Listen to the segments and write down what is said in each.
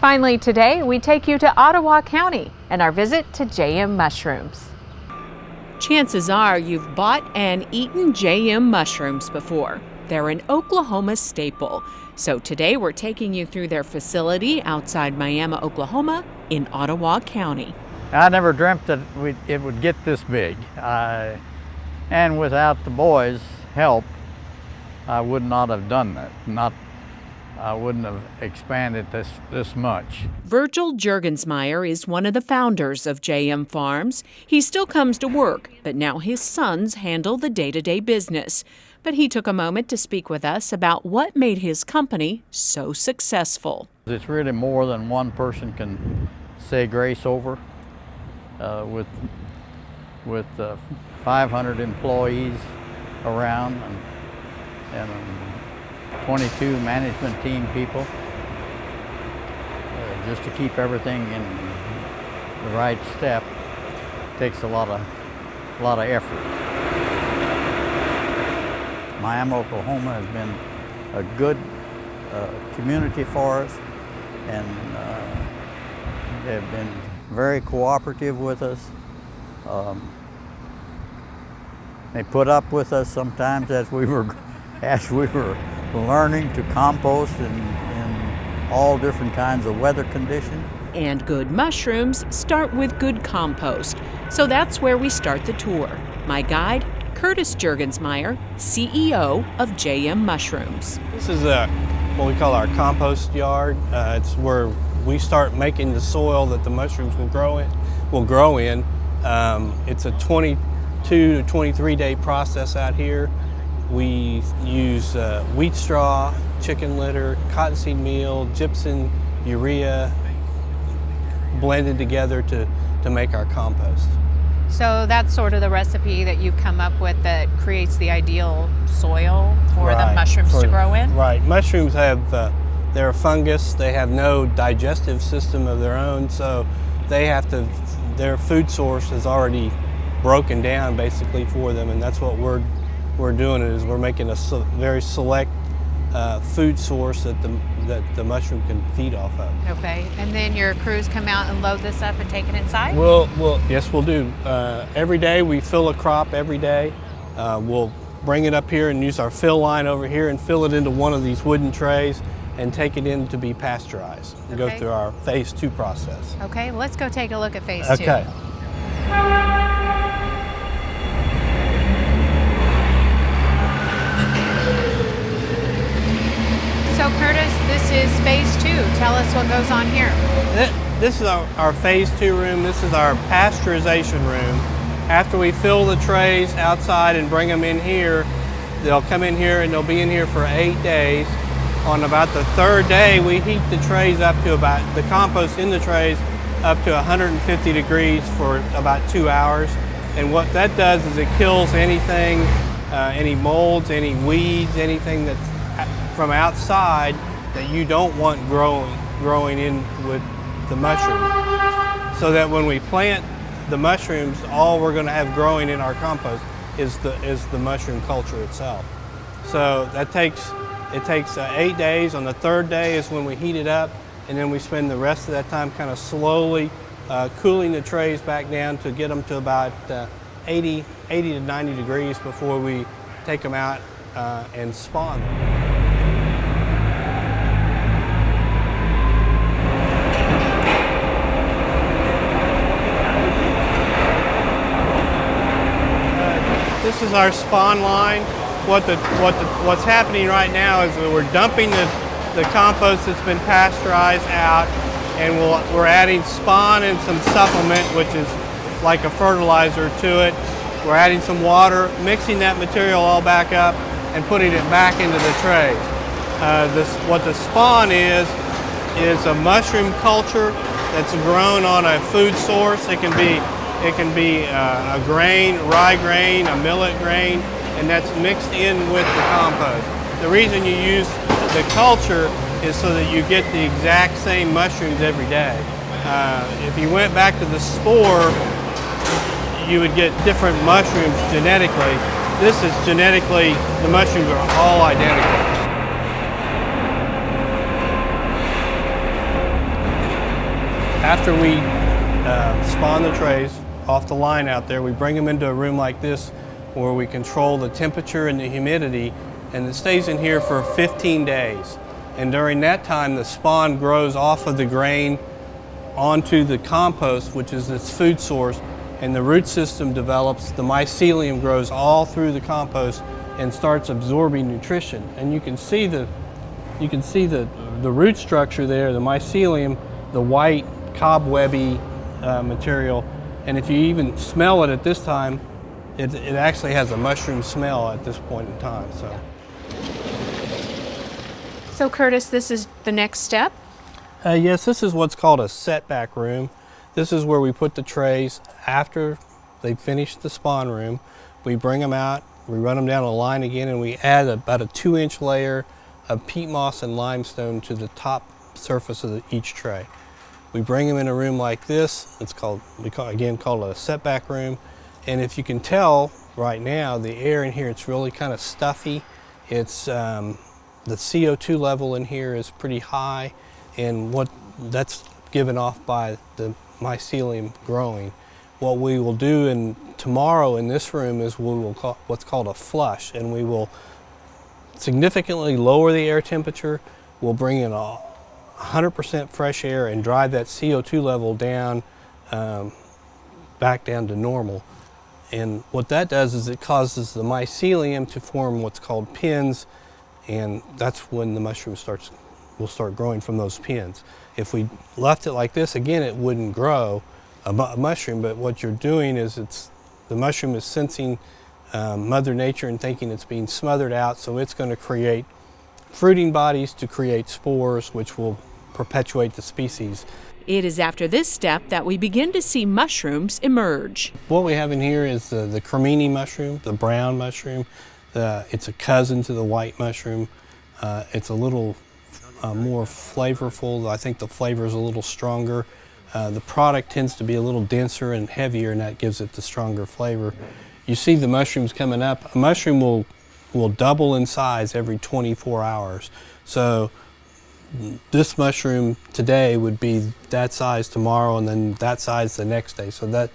Finally today, we take you to Ottawa County and our visit to JM Mushrooms. Chances are you've bought and eaten JM mushrooms before. They're an Oklahoma staple. So today we're taking you through their facility outside Miami, Oklahoma in Ottawa County. I never dreamt that it would get this big. And without the boys' help, I would not have done that. I wouldn't have expanded this much. Virgil Jurgensmeyer is one of the founders of JM Farms. He still comes to work, but now his sons handle the day-to-day business. But he took a moment to speak with us about what made his company so successful. It's really more than one person can say grace over. With 500 employees around and 22 management team people, just to keep everything in the right step takes a lot of effort. Miami, Oklahoma has been a good community for us, and they've been very cooperative with us. They put up with us sometimes as we were learning to compost in all different kinds of weather conditions. And good mushrooms start with good compost. So that's where we start the tour. My guide, Curtis Jurgensmeyer, CEO of JM Mushrooms. This is what we call our compost yard. It's where we start making the soil that the mushrooms will grow in. It's a 22 to 23 day process out here. We use wheat straw, chicken litter, cottonseed meal, gypsum, urea, blended together to make our compost. So that's sort of the recipe that you've come up with that creates the ideal soil for the mushrooms to grow in? Right. Mushrooms have, they're a fungus. They have no digestive system of their own, so they have to, their food source is already broken down basically for them, and that's what we're doing is we're making a very select food source that the mushroom can feed off of. Okay, and then your crews come out and load this up and take it inside? Yes, we'll do. Every day we fill a crop every day. We'll bring it up here and use our fill line over here and fill it into one of these wooden trays and take it in to be pasteurized and go through our phase 2 process. Okay, let's go take a look at phase 2. Okay. So Curtis, this is phase 2. Tell us what goes on here. This is our phase 2 room. This is our pasteurization room. After we fill the trays outside and bring them in here, they'll come in here and they'll be in here for 8 days. On about the 3rd day, we heat the trays up to the compost in the trays up to 150 degrees for about 2 hours. And what that does is it kills anything, any molds, any weeds, anything that's from outside that you don't want growing in with the mushroom. So that when we plant the mushrooms, all we're going to have growing in our compost is the mushroom culture itself. So it takes 8 days. On the 3rd day is when we heat it up, and then we spend the rest of that time kind of slowly cooling the trays back down to get them to about 80 to 90 degrees before we take them out and spawn them. This is our spawn line. What's happening right now is that we're dumping the compost that's been pasteurized out, and we're adding spawn and some supplement, which is like a fertilizer to it. We're adding some water, mixing that material all back up, and putting it back into the trays. What the spawn is a mushroom culture that's grown on a food source. It can be a grain, rye grain, a millet grain, and that's mixed in with the compost. The reason you use the culture is so that you get the exact same mushrooms every day. If you went back to the spore, you would get different mushrooms genetically. This is genetically, the mushrooms are all identical. After we spawn the trays off the line out there, we bring them into a room like this where we control the temperature and the humidity, and it stays in here for 15 days. And during that time, the spawn grows off of the grain onto the compost, which is its food source, and the root system develops. The mycelium grows all through the compost and starts absorbing nutrition. And you can see the root structure there, the mycelium, the white cobwebby material. And if you even smell it at this time, it actually has a mushroom smell at this point in time. So Curtis, this is the next step? Yes, this is what's called a setback room. This is where we put the trays after they finish the spawn room. We bring them out, we run them down a line again, and we add about a 2-inch layer of peat moss and limestone to the top surface of each tray. We bring them in a room like this. It's called a setback room. And if you can tell right now, the air in here, it's really kind of stuffy. It's the CO2 level in here is pretty high, and that's given off by the mycelium growing. What we will do tomorrow in this room is we will call what's called a flush, and we will significantly lower the air temperature. We'll bring in 100% fresh air and drive that CO2 level down, back down to normal. And what that does is it causes the mycelium to form what's called pins, and that's when the mushroom will start growing from those pins. If we left it like this, again, it wouldn't grow a mushroom, but what you're doing is the mushroom is sensing Mother Nature and thinking it's being smothered out, so it's going to create fruiting bodies to create spores, which will perpetuate the species. It is after this step that we begin to see mushrooms emerge. What we have in here is the cremini mushroom, the brown mushroom. It's a cousin to the white mushroom. It's a little more flavorful. I think the flavor is a little stronger. The product tends to be a little denser and heavier, and that gives it the stronger flavor. You see the mushrooms coming up. A mushroom will double in size every 24 hours. So this mushroom today would be that size tomorrow, and then that size the next day. So that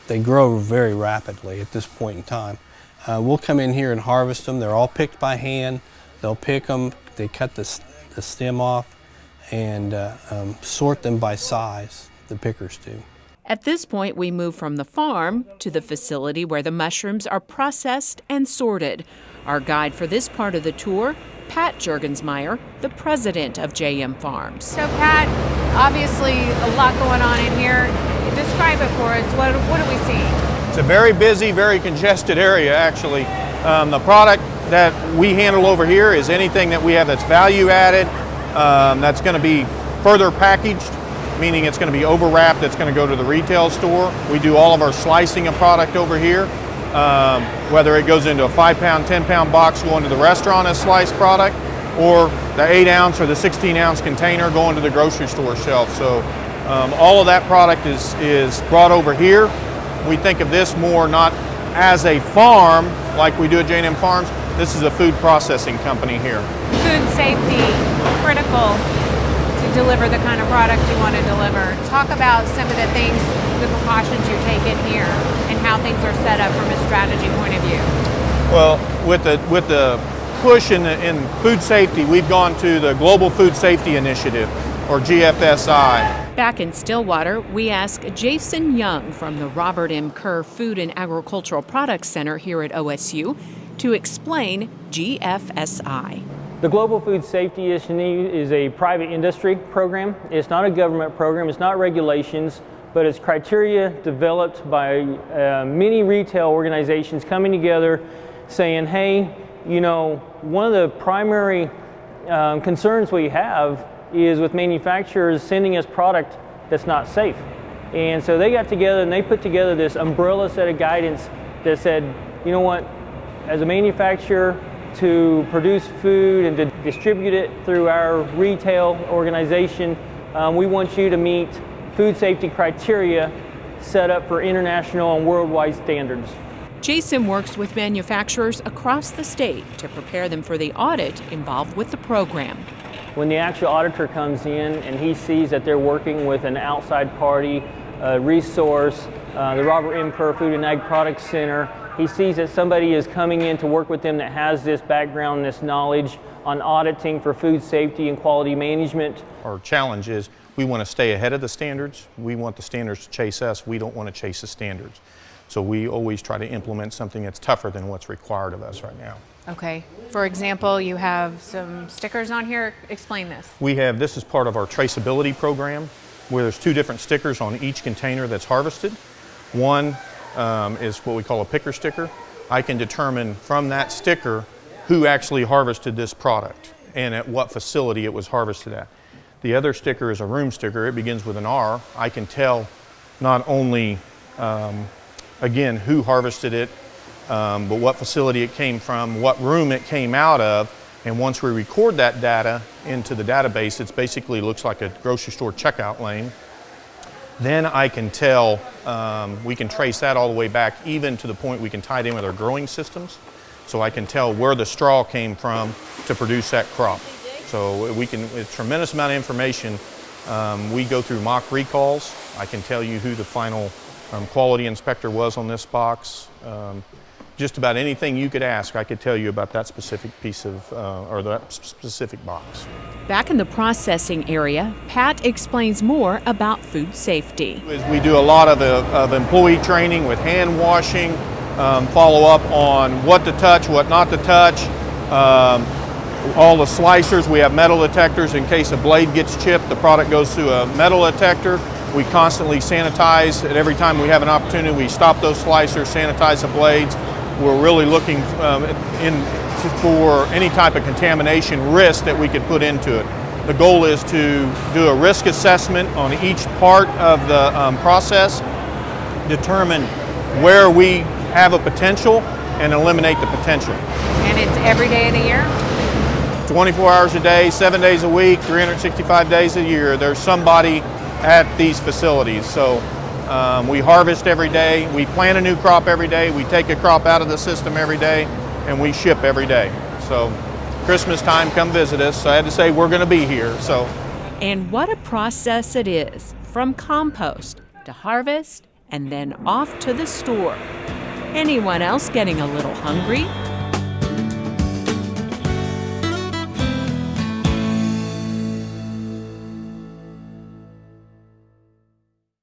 they grow very rapidly at this point in time. We'll come in here and harvest them. They're all picked by hand. They'll pick them, they cut the stem off, and sort them by size, the pickers do. At this point, we move from the farm to the facility where the mushrooms are processed and sorted. Our guide for this part of the tour, Pat Jurgensmeyer, the president of JM Farms. So Pat, obviously a lot going on in here. Describe it for us. What are we seeing? It's a very busy, very congested area, actually. The product that we handle over here is anything that we have that's value added, that's going to be further packaged, meaning it's going to be overwrapped, that's going to go to the retail store. We do all of our slicing of product over here, whether it goes into a 5-pound, 10-pound box going to the restaurant as sliced product, or the 8-ounce or the 16-ounce container going to the grocery store shelf. So all of that product is brought over here. We think of this more not as a farm like we do at J&M Farms. This is a food processing company here. Food safety, critical to deliver the kind of product you want to deliver. Talk about some of the things, the precautions you take in here and how things are set up from a strategy point of view. Well, with the push in food safety, we've gone to the Global Food Safety Initiative, or GFSI. Back in Stillwater, we ask Jason Young from the Robert M. Kerr Food and Agricultural Products Center here at OSU to explain GFSI. The Global Food Safety Initiative is a private industry program. It's not a government program, it's not regulations, but it's criteria developed by many retail organizations coming together saying, hey, you know, one of the primary concerns we have is with manufacturers sending us product that's not safe. And so they got together and they put together this umbrella set of guidance that said, you know what, as a manufacturer, to produce food and to distribute it through our retail organization, we want you to meet food safety criteria set up for international and worldwide standards. Jason works with manufacturers across the state to prepare them for the audit involved with the program. When the actual auditor comes in and he sees that they're working with an outside party, resource, the Robert M. Kerr Food and Ag Products Center, he sees that somebody is coming in to work with them that has this background, this knowledge on auditing for food safety and quality management. Our challenge is we want to stay ahead of the standards. We want the standards to chase us. We don't want to chase the standards. So we always try to implement something that's tougher than what's required of us right now. Okay. For example, you have some stickers on here. Explain this. This is part of our traceability program, where there's 2 different stickers on each container that's harvested. One is what we call a picker sticker. I can determine from that sticker who actually harvested this product and at what facility it was harvested at. The other sticker is a room sticker. It begins with an R. I can tell not only, again, who harvested it, but what facility it came from, what room it came out of, and once we record that data into the database, it basically looks like a grocery store checkout lane. Then I can tell, we can trace that all the way back, even to the point we can tie it in with our growing systems. So I can tell where the straw came from to produce that crop. So we can, a tremendous amount of information. We go through mock recalls. I can tell you who the final quality inspector was on this box. Just about anything you could ask, I could tell you about that specific piece of, or that specific box. Back in the processing area, Pat explains more about food safety. We do a lot of employee training with hand washing, follow up on what to touch, what not to touch. All the slicers, we have metal detectors in case a blade gets chipped, the product goes through a metal detector. We constantly sanitize, and every time we have an opportunity, we stop those slicers, sanitize the blades. We're really looking for any type of contamination risk that we could put into it. The goal is to do a risk assessment on each part of the process, determine where we have a potential, and eliminate the potential. And it's every day of the year? 24 hours a day, 7 days a week, 365 days a year, there's somebody at these facilities. So we harvest every day, we plant a new crop every day, we take a crop out of the system every day, and we ship every day. So Christmas time, come visit us. So I had to say we're going to be here. So. And what a process it is, from compost to harvest and then off to the store. Anyone else getting a little hungry?